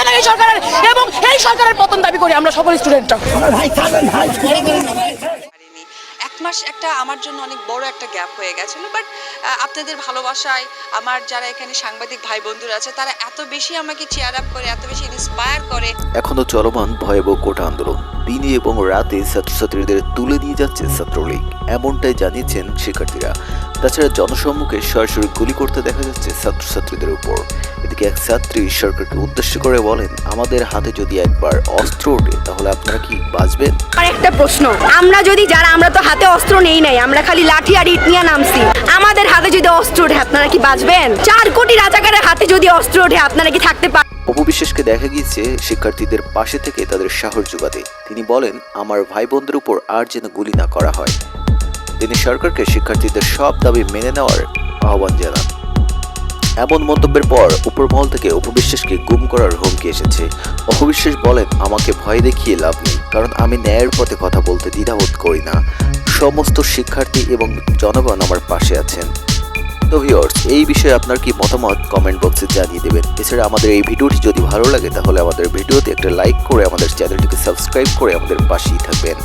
না এই সরকারের, এবং এই সরকারের পতন দাবি করি আমরা সকল স্টুডেন্টরা। এক মাস একটা আমার জন্য অনেক বড় একটা গ্যাপ হয়ে গেছিল, বাট আপনাদের ভালোবাসায় আমার যারা এখানে সাংবাদিক ভাই বন্ধুরা আছে তারা এত বেশি আমাকে চেয়ার আপ করে, এত বেশি ইন্সপায়ার করে। এখনো চলমান ভয়াবহ কোটা আন্দোলন, দিনে এবং রাতে ছাত্রছাত্রীদের তুলে নিয়ে যাচ্ছে ছাত্রলীগ, এমনটাই জানিয়েছেন শিক্ষার্থীরা। তাছাড়া জনসম্মুখে সরাসরি গুলি করতে দেখা যাচ্ছে ছাত্রছাত্রীদের উপর। এদিকে এক ছাত্রী সরকারকে উদ্দেশ্য করে বলেন, আমাদের হাতে যদি একবার অস্ত্র ওঠে তাহলে আপনারা কি বাঁচবেন? আর একটা প্রশ্ন, আমরা তো হাতে অস্ত্র নেই নাই, আমরা খালি লাঠি আর ইট নিয়ে নামছি, আমাদের হাতে যদি অস্ত্র ওঠে আপনারা কি বাঁচবেন? 4 কোটি রাজাকারের হাতে যদি অস্ত্র ওঠে আপনারা কি থাকতে পারবেন? অপু বিশ্বাসকে দেখা গিয়েছে শিক্ষার্থীদের পাশে থেকে তাদের সাহস যোগাতে। তিনি বলেন, আমার ভাই বোনদের উপর আর যেন গুলি না করা হয়। তিনি সরকারকে শিক্ষার্থীদের সব দাবি মেনে নেওয়ার আহ্বান জানান। এমন মন্তব্যের পর উপরমহল থেকে অপু বিশ্বাসকে গুম করার হুমকি এসেছে। অপু বিশ্বাস বলেন, আমাকে ভয় দেখিয়ে লাভ নেই, কারণ আমি ন্যায়ের পথে কথা বলতে দ্বিধাবোধ করি না। সমস্ত শিক্ষার্থী এবং জনগণ আমার পাশে আছেন। তো ভিউয়ার্স, এই বিষয়ে আপনার কি মতামত কমেন্ট বক্সে জানিয়ে দেবেন। এছাড়া আমাদের এই ভিডিওটি যদি ভালো লাগে তাহলে আমাদের ভিডিওতে একটা লাইক করে আমাদের চ্যানেলটিকে সাবস্ক্রাইব করে আমাদের পাশেই থাকবেন।